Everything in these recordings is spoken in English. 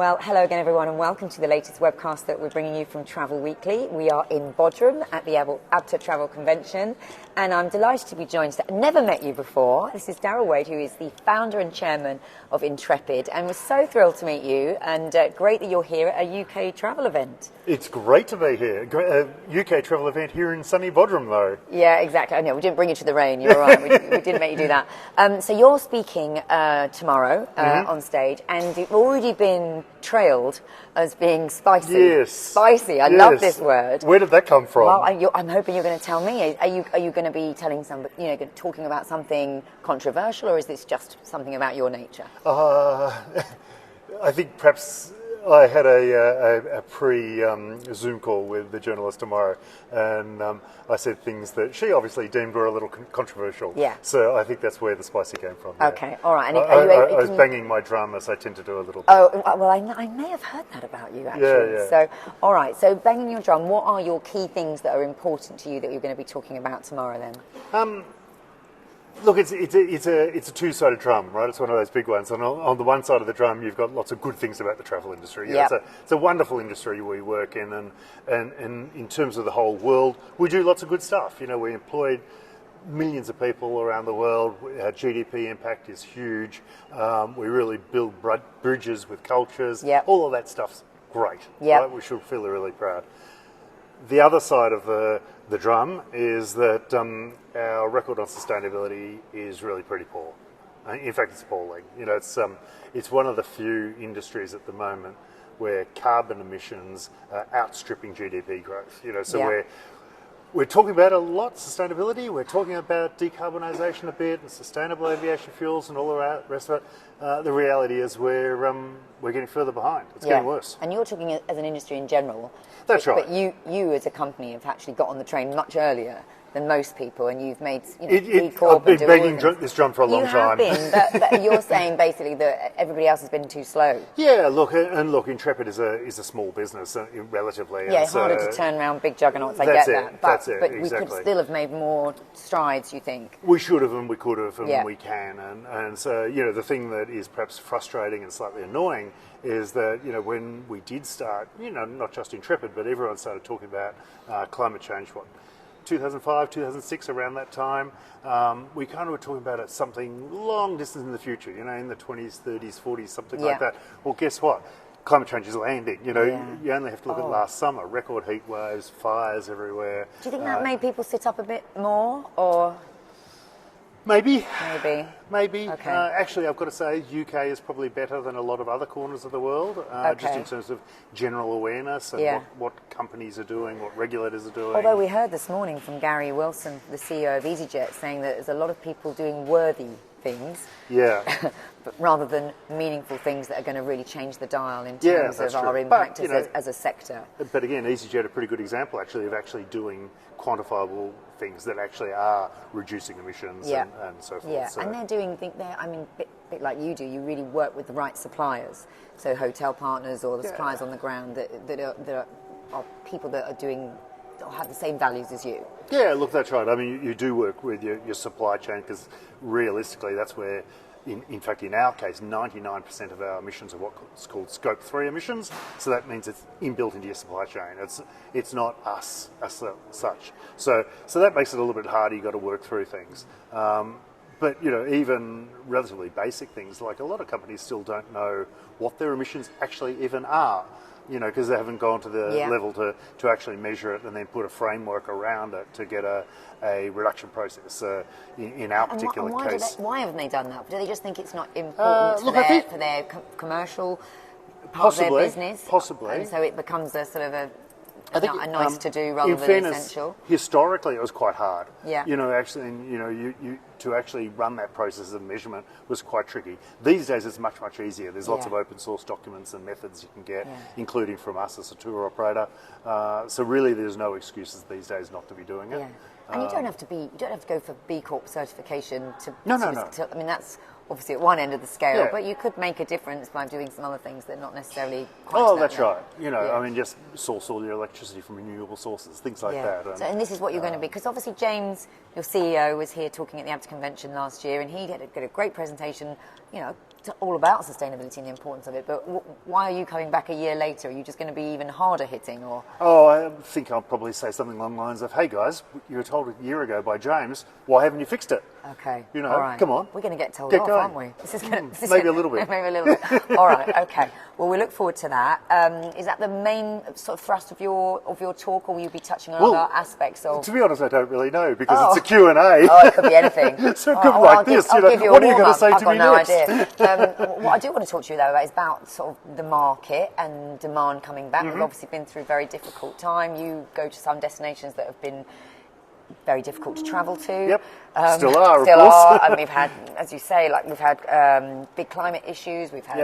Well, hello again, everyone, and welcome to the latest webcast that we're bringing you from Travel Weekly. We are in Bodrum at the Abta Travel Convention, and I'm delighted to be joined. I've never met you before. This is Darrell Wade, who is the founder and chairman of Intrepid, and we're so thrilled to meet you, and great that you're here at a UK travel event. It's great to be here. UK travel event here in sunny Bodrum, though. Yeah, exactly. I know, we didn't bring you to the rain. You're right. We didn't make you do that. So you're speaking tomorrow on stage, and you've already been trailed as being spicy. Yes. Spicy. I love this word. Where did that come from? Well, I'm hoping you're going to tell me. Are you going to be telling talking about something controversial, or is this just something about your nature? I think perhaps I had a pre-Zoom call with the journalist tomorrow, and I said things that she obviously deemed were a little controversial. Yeah. So I think that's where the spicy came from. Okay, all right. And I was banging my drum, as I tend to do a little bit. Oh, well, I may have heard that about you, actually. Yeah. So, all right. So banging your drum, what are your key things that are important to you that you're going to be talking about tomorrow then? Look, it's a two-sided drum, right? It's one of those big ones. And on the one side of the drum, you've got lots of good things about the travel industry. You know, it's a wonderful industry we work in, and in terms of the whole world, we do lots of good stuff. You know, we employed millions of people around the world. Our GDP impact is huge. We really build bridges with cultures. Yep. All of that stuff's great. Yep. Right? We should feel really proud. The other side of the drum is that our record on sustainability is really pretty poor. In fact, it's appalling. You know, it's one of the few industries at the moment where carbon emissions are outstripping GDP growth. You know, so we're talking about a lot, sustainability. We're talking about decarbonisation a bit and sustainable aviation fuels and all the rest of it. The reality is we're getting further behind. It's getting worse. And you're talking as an industry in general. That's right. But you as a company have actually got on the train much earlier than most people, and you've made B Corp. I've been banging this drum for a long time. You have been, but you're saying basically that everybody else has been too slow. Yeah, look, Intrepid is a small business relatively. Yeah, it's harder to turn around big juggernauts. I get that, but exactly. We could still have made more strides. You think? We should have, and we could have, and we can, and so the thing that is perhaps frustrating and slightly annoying is that when we did start, not just Intrepid, but everyone started talking about climate change. 2005, 2006, around that time, we kind of were talking about it something long distance in the future, in the 20s, 30s, 40s, something like that. Well, guess what? Climate change is landing. You only have to look at last summer, record heat waves, fires everywhere. Do you think that made people sit up a bit more, or...? Maybe. Okay. Actually, I've got to say, UK is probably better than a lot of other corners of the world, just in terms of general awareness and what companies are doing, what regulators are doing. Although we heard this morning from Gary Wilson, the CEO of EasyJet, saying that there's a lot of people doing worthy things, but rather than meaningful things that are going to really change the dial in terms of our impact as a sector. But again, EasyJet, a pretty good example actually of actually doing quantifiable things that actually are reducing emissions and so forth. Yeah, so. and they're doing, bit like you do, you really work with the right suppliers, so hotel partners or the suppliers on the ground that are people that are doing or have the same values as you. Yeah, look, that's right. I mean, you do work with your supply chain because realistically that's where, in fact, in our case, 99% of our emissions are what's called Scope 3 emissions. So that means it's inbuilt into your supply chain. It's not us as such. So that makes it a little bit harder. You've got to work through things. But, even relatively basic things, like a lot of companies still don't know what their emissions actually even are. Because they haven't gone to the level to actually measure it and then put a framework around it to get a reduction process. In our particular case, why haven't they done that? Do they just think it's not important for their commercial part of their business? Possibly. And so it becomes a sort of a nice to do rather than fairness, essential. Historically, it was quite hard. Yeah. Actually, you to actually run that process of measurement was quite tricky. These days, it's much easier. There's lots of open source documents and methods you can get, including from us as a tour operator. So really, there's no excuses these days not to be doing it. Yeah. And you don't have to go for B Corp certification to. No. I mean, that's obviously at one end of the scale, but you could make a difference by doing some other things that are not necessarily quite that's right. I mean, just source all your electricity from renewable sources, things like that. And this is what you're going to be, because obviously James, your CEO, was here talking at the Abta convention last year, and he did a great presentation, all about sustainability and the importance of it, but why are you coming back a year later? Are you just going to be even harder hitting, or? Oh, I think I'll probably say something along the lines of, "Hey guys, you were told a year ago by James, why haven't you fixed it?" Okay. You know, all right. come on. We're going to get told Get off, going. aren't we? Maybe a little bit. Maybe a little bit. All right. Okay. Well, we look forward to that. Is that the main sort of thrust of your talk, or will you be touching on other aspects of? To be honest, I don't really know because it's a Q&A. Oh, it could be anything. So it could be like this. I'll give you what are you a going to say I've to got me no next? idea. What I do want to talk to you though about is about sort of the market and demand coming back. We've obviously been through a very difficult time. You go to some destinations that have been very difficult to travel to. Yep. Still are, of course. Are, and we've had, as you say, we've had big climate issues. We've had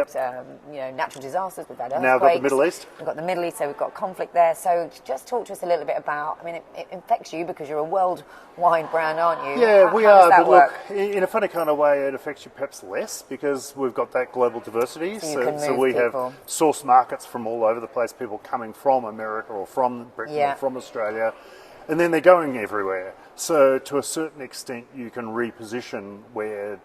natural disasters. We've had earthquakes. Now got the Middle East. We've got the Middle East, so we've got conflict there. So just talk to us a little bit about. I mean, it affects you because you're a worldwide brand, aren't you? Yeah, we how are. does that But work? look, in a funny kind of way, it affects you perhaps less because we've got that global diversity. So you can move we people. have source markets from all over the place. People coming from America or from Britain or from Australia. And then they're going everywhere. So to a certain extent, you can reposition where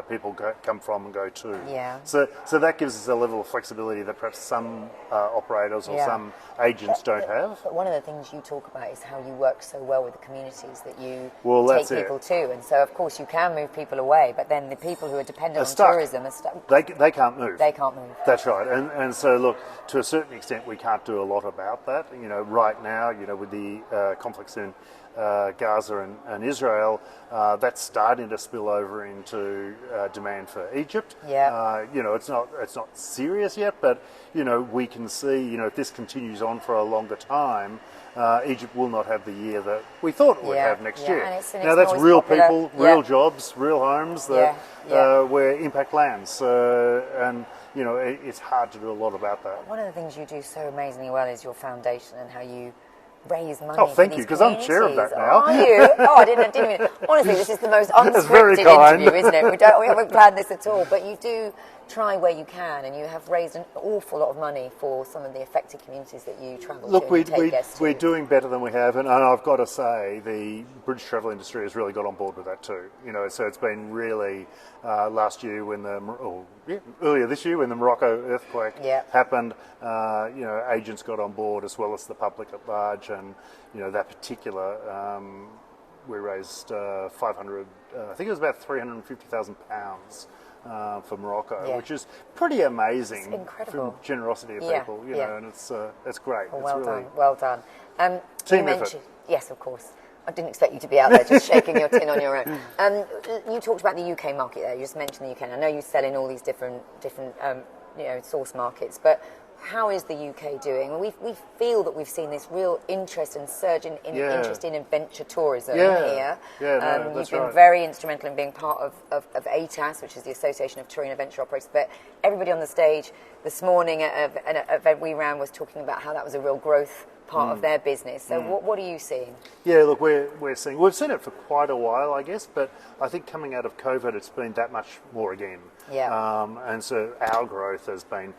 people come from and go to. Yeah. So that gives us a level of flexibility that perhaps some operators or some agents don't have. But one of the things you talk about is how you work so well with the communities that you that's take people to. And so, of course, you can move people away, but then the people who are dependent on tourism are stuck. They can't move. They can't move. That's right. And so, look, to a certain extent, we can't do a lot about that. You know, right now, with the conflicts in Gaza and Israel, that's starting to spill over into demand for Egypt. Yeah. It's not serious yet, but we can see if this continues on for a longer time, Egypt will not have the year that we thought it would have next year. And it's now that's real popular. people, real jobs, real homes that where impact lands, and it's hard to do a lot about that. One of the things you do so amazingly well is your foundation and how you raise money. Oh, thank you, because I'm chair of that now. Are you? Oh, I didn't even. Honestly, this is the most very unscripted kind. interview, isn't it? We haven't planned this at all, but you do try where you can, and you have raised an awful lot of money for some of the affected communities that you travel to. Look, and take guests to. we're doing better than we have, and I've got to say the British travel industry has really got on board with that too. So it's been really last year when earlier this year when the Morocco earthquake happened. Agents got on board as well as the public at large, and that particular we raised 500. I think it was about £350,000. For Morocco, which is pretty amazing. It's incredible. From generosity of people, and it's great. Well, well done. Team effort. Yes, of cource. I didn't expect you to be out there just shaking your tin on your own. You talked about the UK market there. You just mentioned the UK. I know you sell in all these different source markets, but how is the UK doing? We feel that we've seen this real interest and surge in interest in adventure tourism here. You've been very instrumental in being part of ATAS, which is the Association of Touring Adventure Operators. But everybody on the stage this morning at an event we ran was talking about how that was a real growth part of their business. So what are you seeing? Yeah, look, we've seen it for quite a while, I guess, but I think coming out of COVID, it's been that much more again. Yeah. And so our growth has been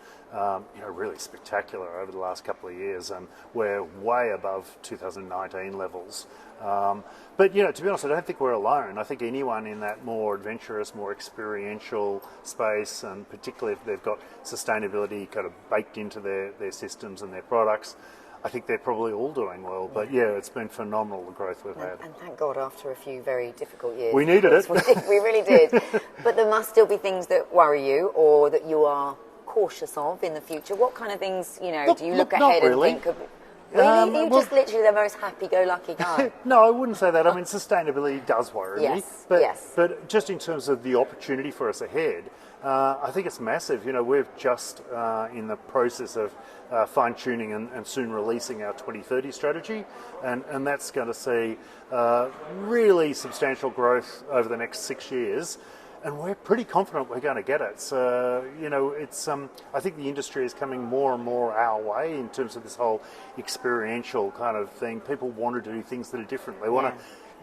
really spectacular over the last couple of years, and we're way above 2019 levels. But to be honest, I don't think we're alone. I think anyone in that more adventurous, more experiential space, and particularly if they've got sustainability kind of baked into their systems and their products, I think they're probably all doing well. But it's been phenomenal, the growth we've had. And thank God, after a few very difficult years. We needed it. We really did. But there must still be things that worry you, or that you are cautious of in the future. What kind of things, do you look ahead and think of? Really? You're just literally the most happy-go-lucky guy. No, I wouldn't say that. I mean, sustainability does worry me. But just in terms of the opportunity for us ahead, I think it's massive. We're just in the process of fine-tuning and soon releasing our 2030 strategy, and that's going to see really substantial growth over the next 6 years. And we're pretty confident we're going to get it. So, it's I think the industry is coming more and more our way in terms of this whole experiential kind of thing. People want to do things that are different. They want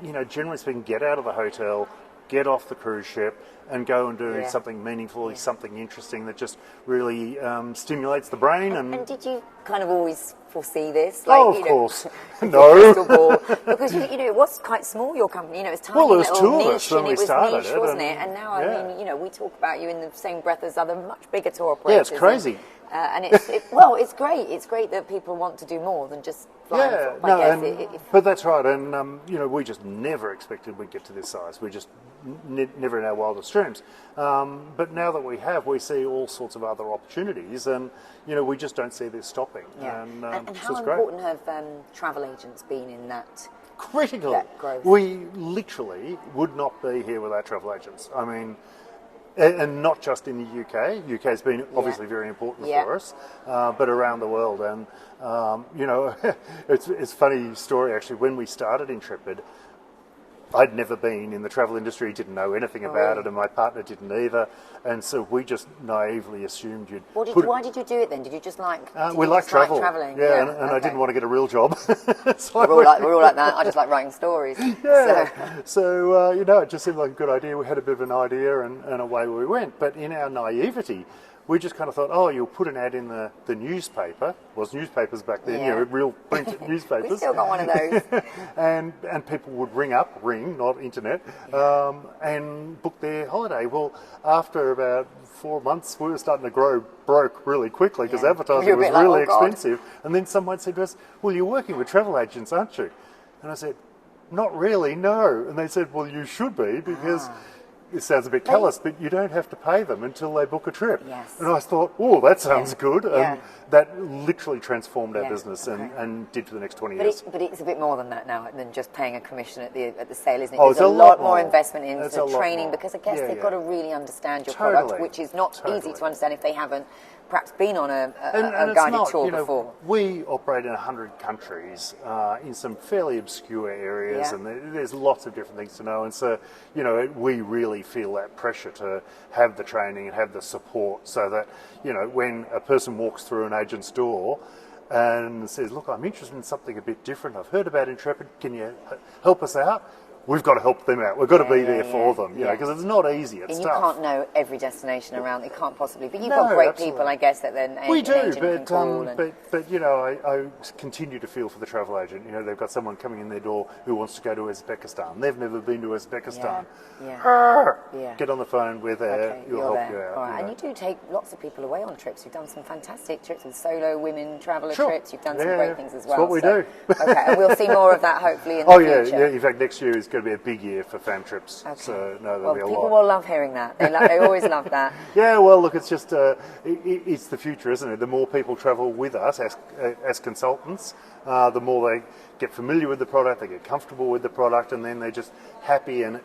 to, generally speaking, get out of the hotel, get off the cruise ship, and go and do Yeah. something meaningful, something interesting that just really stimulates the brain. And did you kind of always foresee this? Of course. No. Crystal ball? Because it was quite small, your company. It was tiny, Well, there was little two of niche, us when and we it was started niche, it, wasn't it? And now, I mean, we talk about you in the same breath as other much bigger tour operators. Yeah, it's crazy. And it's great. It's great that people want to do more than just fly. But that's right. And we just never expected we'd get to this size. We just never in our wildest dreams. But now that we have, we see all sorts of other opportunities, and we just don't see this stopping. Yeah. And how so important have travel agents been in that? Critical. That growth? We literally would not be here without travel agents. I mean. And not just in the UK. UK has been obviously very important for us, but around the world. And it's a funny story actually. When we started Intrepid, I'd never been in the travel industry, didn't know anything about it, and my partner didn't either. And so we just naively assumed you'd. Why did you do it then? Did you just like? We like travel. Traveling. Yeah, and I didn't want to get a real job. So we're all like that. I just like writing stories. Yeah. So it just seemed like a good idea. We had a bit of an idea, and away we went. But in our naivety, we just kind of thought, oh, you'll put an ad in the newspaper. Was newspapers back then, real print newspapers. We still got one of those. and people would ring, not internet, and book their holiday. Well, after about 4 months, we were starting to grow broke really quickly because advertising was really expensive. And then someone said to us, well, you're working with travel agents, aren't you? And I said, not really, no. And they said, well, you should be because... It sounds a bit callous, but you don't have to pay them until they book a trip. Yes. And I thought, oh, that sounds good. Yeah. And that literally transformed our business and did for the next 20 years. But it's a bit more than that now, than just paying a commission at the sale, isn't it? Oh, There's a lot more investment into training because I guess they've got to really understand your product, which is not easy to understand if they haven't perhaps been on a guided tour before. We operate in 100 countries in some fairly obscure areas, and there's lots of different things to know. And so, we really feel that pressure to have the training and have the support so that, when a person walks through an agent's door and says, look, I'm interested in something a bit different. I've heard about Intrepid. Can you help us out? We've got to help them out. We've got to be there for them, because it's not easy. It's tough. You can't know every destination around. It can't possibly. But you've got great people, I guess, that then we do. But I continue to feel for the travel agent. They've got someone coming in their door who wants to go to Uzbekistan. They've never been to Uzbekistan. Get on the phone. We're there. We'll help you out. All right. And you do take lots of people away on trips. You've done some fantastic trips with solo women traveller trips. You've done some great things as well. That's what we do. Okay, and we'll see more of that hopefully in the future. Yeah. In fact, next year is going to be a big year for fam trips. Okay. So there'll be a lot. People will love hearing that. They always love that. Yeah, well, look, it's just it's the future, isn't it? The more people travel with us as consultants, the more they get familiar with the product, they get comfortable with the product, and then they're just happy and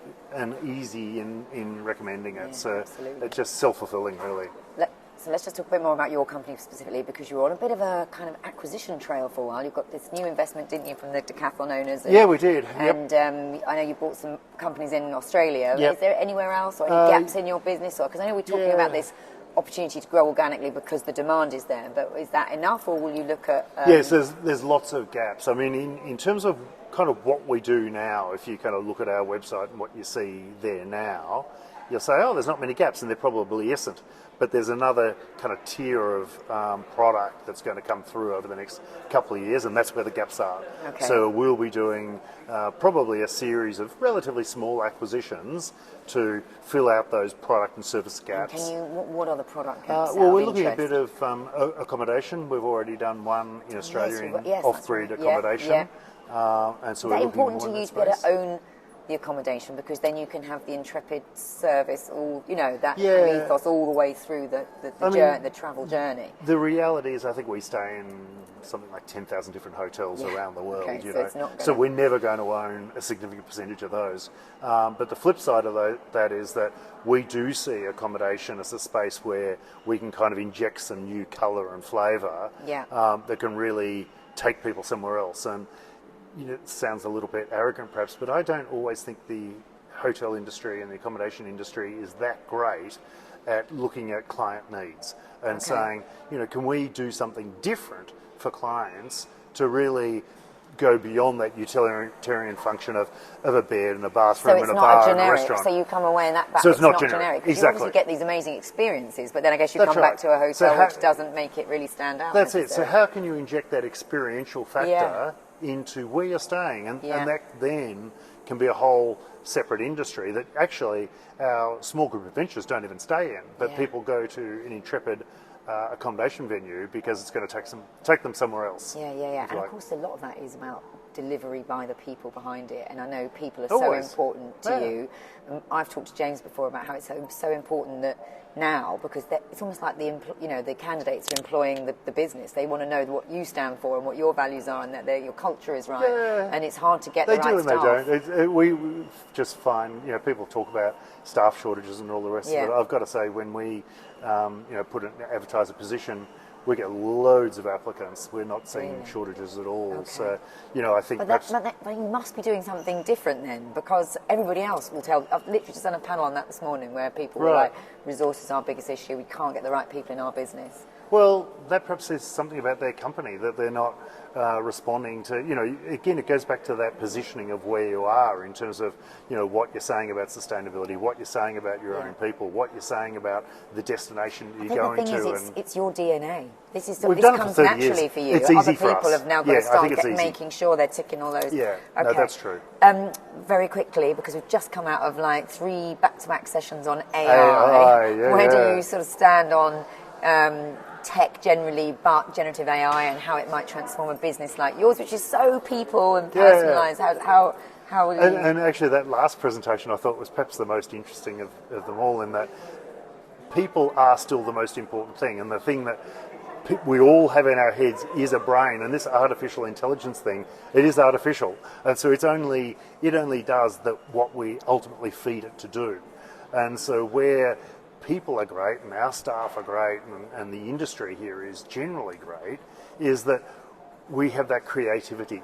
easy in recommending it. So it's just self-fulfilling, really. So let's just talk a bit more about your company specifically, because you were on a bit of a kind of acquisition trail for a while. You've got this new investment, didn't you, from the Decathlon owners? Yeah, we did. And I know you bought some companies in Australia. Yep. Is there anywhere else or any gaps in your business? Because I know we're talking about this opportunity to grow organically because the demand is there, but is that enough, or will you look at... Yes, there's lots of gaps. I mean, in terms of kind of what we do now, if you kind of look at our website and what you see there now, you'll say, oh, there's not many gaps, and there probably isn't. But there's another kind of tier of product that's going to come through over the next couple of years, and that's where the gaps are. Okay. So we'll be doing probably a series of relatively small acquisitions to fill out those product and service gaps. And what are the product gaps? Well, we're looking at a bit of accommodation. We've already done one in Australia in off-grid accommodation. And so is that important to you to be able to own the accommodation, because then you can have the Intrepid service, all that ethos all the way through the travel journey. The reality is, I think we stay in something like 10,000 different hotels around the world. So we're never going to own a significant percentage of those. But the flip side of that is that we do see accommodation as a space where we can kind of inject some new colour and flavour that can really take people somewhere else. And it sounds a little bit arrogant perhaps, but I don't always think the hotel industry and the accommodation industry is that great at looking at client needs and saying, can we do something different for clients to really go beyond that utilitarian function of a bed and a bathroom So it's and a not bar a and a generic. restaurant. So you come away and that So it's not generic. generic. 'Cause Exactly. You obviously get these amazing experiences, but then I guess you That's come right. back to a hotel So how- which doesn't make it really stand out. That's it. So necessarily. how can you inject that experiential factor into where you're staying? And that then can be a whole separate industry that actually our small group of adventurers don't even stay in, but people go to an Intrepid accommodation venue because it's going to take them somewhere else. And of course, a lot of that is about delivery by the people behind it. And I know people are Always. so important to you. I've talked to James before about how it's so important that now, because it's almost like the candidates are employing the business. They want to know what you stand for and what your values are, and that your culture is right. Yeah. And it's hard to get They the do right and staff. they don't. We just find, people talk about staff shortages and all the rest of it. I've got to say, when we, advertise a position, we get loads of applicants. We're not seeing shortages at all. Okay. So, I think But you must be doing something different then, because everybody else will tell. I've literally just done a panel on that this morning where people were like, resources are our biggest issue, we can't get the right people in our business. Well, that perhaps says something about their company, that they're not responding to, again, it goes back to that positioning of where you are in terms of, what you're saying about sustainability, what you're saying about your own people, what you're saying about the destination you're going to. The thing is, it's your DNA. This We've this done it comes for 30 naturally years. for you. It's easy Other for people us. have now got to I start think it's easy. making sure they're ticking all those. Yeah, okay. no, that's true. Very quickly, because we've just come out of like 3 back-to-back sessions on AI. Where do you sort of stand on tech generally, but generative AI and how it might transform a business like yours, which is so people and personalised? How will you... And actually, that last presentation I thought was perhaps the most interesting of them all, in that people are still the most important thing, and the thing that we all have in our heads is a brain, and this artificial intelligence thing, it is artificial, and so it only does what we ultimately feed it to do. And so where people are great and our staff are great and the industry here is generally great, is that we have that creativity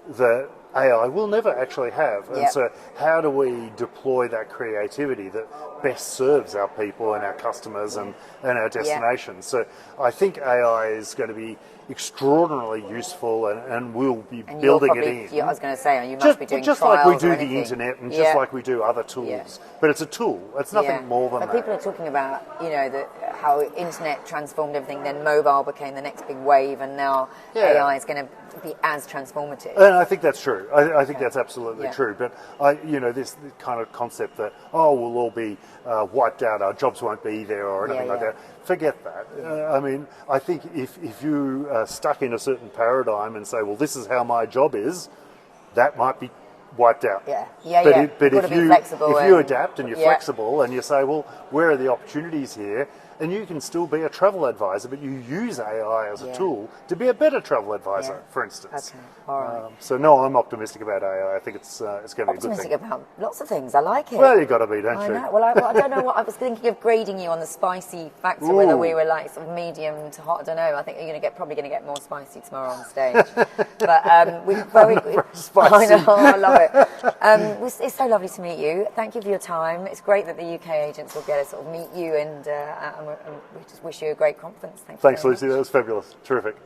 that AI will never actually have. And so how do we deploy that creativity that best serves our people and our customers and our destinations? So I think AI is going to be extraordinarily useful, and we'll be building it in. I was going to say, you must be doing just trials like we do or the anything. internet and just like we do other tools. But it's a tool. It's nothing more than that. People are talking about, how internet transformed everything, then mobile became the next big wave, and now AI is going to be as transformative. And I think that's true. I think that's absolutely true. But this kind of concept that we'll all be wiped out, our jobs won't be there, or anything like that. Forget that. I think if you are stuck in a certain paradigm and say, well, this is how my job is, that might be wiped out. But if you adapt and you're flexible and you say, well, where are the opportunities here? And you can still be a travel advisor, but you use AI as a tool to be a better travel advisor, for instance. Okay, all right. So no, I'm optimistic about AI. I think it's going to be a good thing. Optimistic about lots of things. I like it. Well, you've got to be, don't you? I know. Well, I don't know what I was thinking of grading you on the spicy factor, whether we were like sort of medium to hot. I don't know. I think you're probably going to get more spicy tomorrow on stage. But we're very spicy. I know. I love it. It's so lovely to meet you. Thank you for your time. It's great that the UK agents will get to sort of meet you, and we just wish you a great conference. Thanks, Lucy. That was fabulous. Terrific.